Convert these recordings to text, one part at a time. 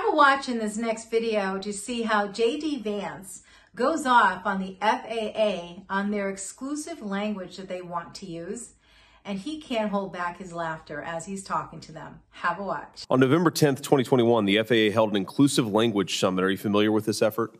Have a watch in this next video to see how J.D. Vance goes off on the FAA on their exclusive language that they want to use, and he can't hold back his laughter as he's talking to them. Have a watch. On November 10th, 2021, the FAA held an inclusive language summit. Are you familiar with this effort?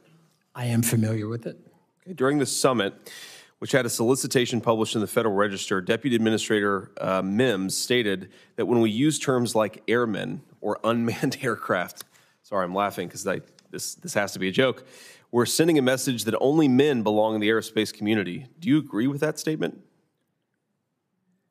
I am familiar with it. Okay. During the summit, which had a solicitation published in the Federal Register, Deputy Administrator Mims stated that when we use terms like airmen or unmanned aircraft, sorry, I'm laughing because this has to be a joke, we're sending a message that only men belong in the aerospace community. Do you agree with that statement?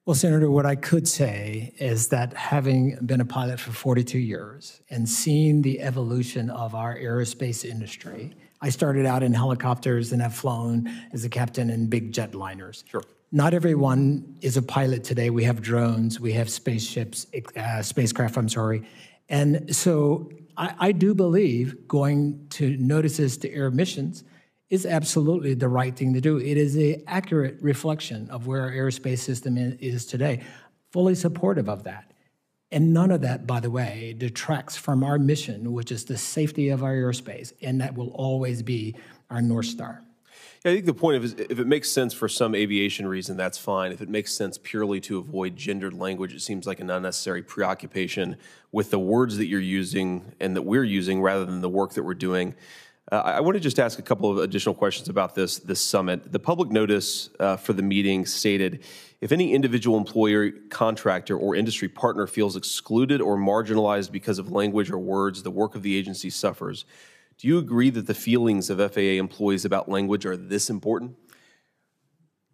Well, Senator, what I could say is that having been a pilot for 42 years and seeing the evolution of our aerospace industry, I started out in helicopters and have flown as a captain in big jetliners. Sure. Not everyone is a pilot today. We have drones, we have spacecraft, And so I do believe going to notices to air missions is absolutely the right thing to do. It is an accurate reflection of where our aerospace system is today, fully supportive of that. And none of that, by the way, detracts from our mission, which is the safety of our airspace, and that will always be our North Star. Yeah, I think the point is, if it makes sense for some aviation reason, that's fine. If it makes sense purely to avoid gendered language, it seems like an unnecessary preoccupation with the words that you're using and that we're using rather than the work that we're doing. I want to just ask a couple of additional questions about this summit. The public notice for the meeting stated, if any individual employer, contractor, or industry partner feels excluded or marginalized because of language or words, the work of the agency suffers. Do you agree that the feelings of FAA employees about language are this important?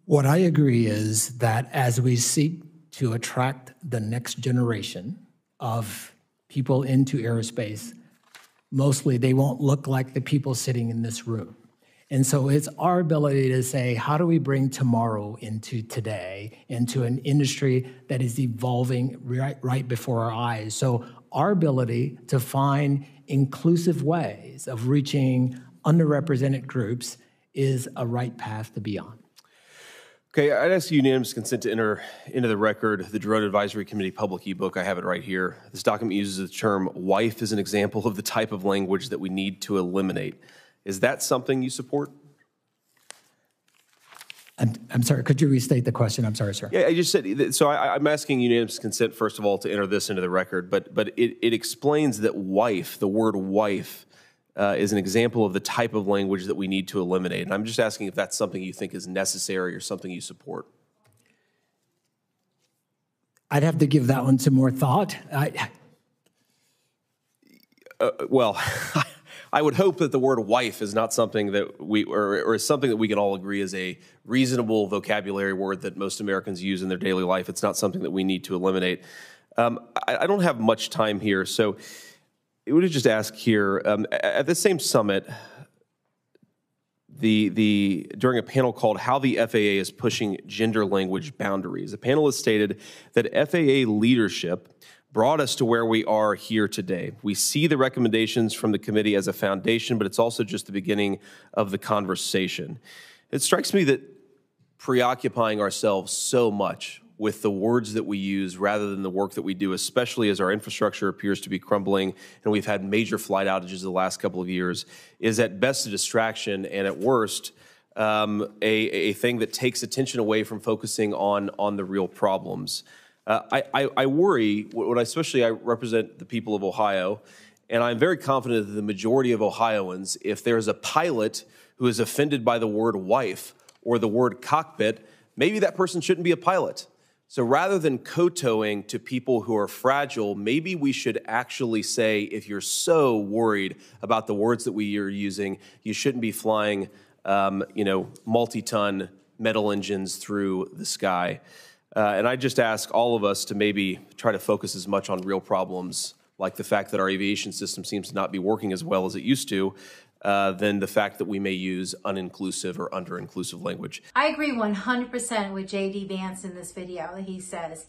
What I agree is that as we seek to attract the next generation of people into aerospace, mostly they won't look like the people sitting in this room. And so it's our ability to say, how do we bring tomorrow into today, into an industry that is evolving right before our eyes? So our ability to find inclusive ways of reaching underrepresented groups is a right path to be on. Okay, I'd ask unanimous consent to enter into the record the Drone Advisory Committee public ebook. I have it right here. This document uses the term wife as an example of the type of language that we need to eliminate. Is that something you support? I'm sorry, could you restate the question? I'm sorry, sir. Yeah, I just said, so I'm asking unanimous consent, first of all, to enter this into the record, but it explains that wife, the word wife, is an example of the type of language that we need to eliminate. And I'm just asking if that's something you think is necessary or something you support. I'd have to give that one some more thought. Well, I would hope that the word wife is not something that or is something that we can all agree is a reasonable vocabulary word that most Americans use in their daily life. It's not something that we need to eliminate. I don't have much time here, so I would just ask here, at the same summit, during a panel called How the FAA is Pushing Gender Language Boundaries, the panelists stated that FAA leadership brought us to where we are here today. We see the recommendations from the committee as a foundation, but it's also just the beginning of the conversation. It strikes me that preoccupying ourselves so much with the words that we use rather than the work that we do, especially as our infrastructure appears to be crumbling and we've had major flight outages the last couple of years, is at best a distraction and at worst a thing that takes attention away from focusing on the real problems. I worry, especially I represent the people of Ohio, and I'm very confident that the majority of Ohioans, if there's a pilot who is offended by the word wife or the word cockpit, maybe that person shouldn't be a pilot. So rather than kowtowing to people who are fragile, maybe we should actually say, if you're so worried about the words that we are using, you shouldn't be flying, multi-ton metal engines through the sky. And I just ask all of us to maybe try to focus as much on real problems, like the fact that our aviation system seems to not be working as well as it used to, than the fact that we may use uninclusive or under-inclusive language. I agree 100% with J.D. Vance in this video. He says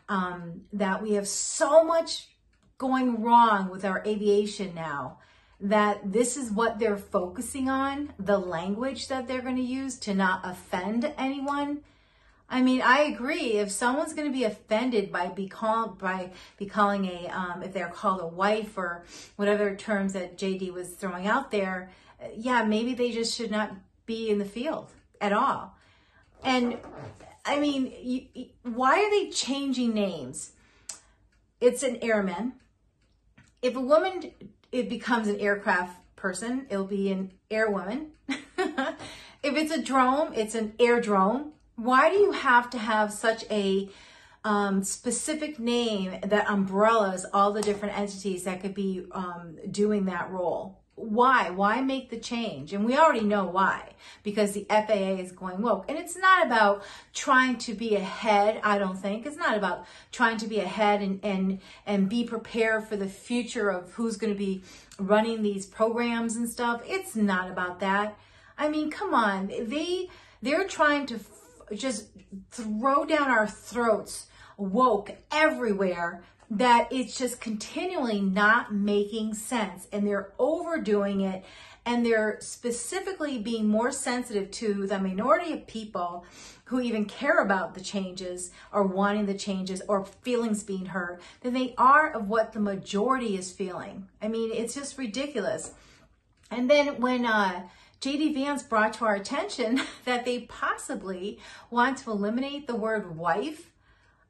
that we have so much going wrong with our aviation now that this is what they're focusing on, the language that they're going to use to not offend anyone. I mean, I agree. If someone's going to be offended by calling if they're called a wife or whatever terms that JD was throwing out there, yeah, maybe they just should not be in the field at all. And I mean, why are they changing names? It's an airman. If a woman it becomes an aircraft person, it'll be an airwoman. If it's a drone, it's an airdrome. Why do you have to have such a specific name that umbrellas all the different entities that could be doing that role? Why? Why make the change? And we already know why, because the FAA is going woke. And it's not about trying to be ahead, I don't think. It's not about trying to be ahead and be prepared for the future of who's going to be running these programs and stuff. It's not about that. I mean, come on. They're trying to just throw down our throats woke everywhere, that it's just continually not making sense, and they're overdoing it, and they're specifically being more sensitive to the minority of people who even care about the changes or wanting the changes or feelings being hurt than they are of what the majority is feeling. I mean, it's just ridiculous. And then when JD Vance brought to our attention that they possibly want to eliminate the word wife,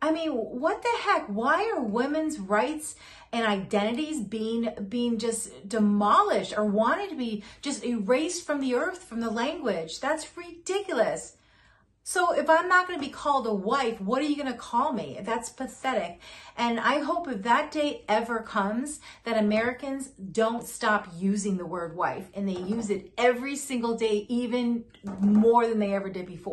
I mean, what the heck? Why are women's rights and identities being just demolished or wanted to be just erased from the earth, from the language? That's ridiculous. So if I'm not going to be called a wife, what are you going to call me? That's pathetic. And I hope if that day ever comes, that Americans don't stop using the word wife, and they use it every single day, even more than they ever did before.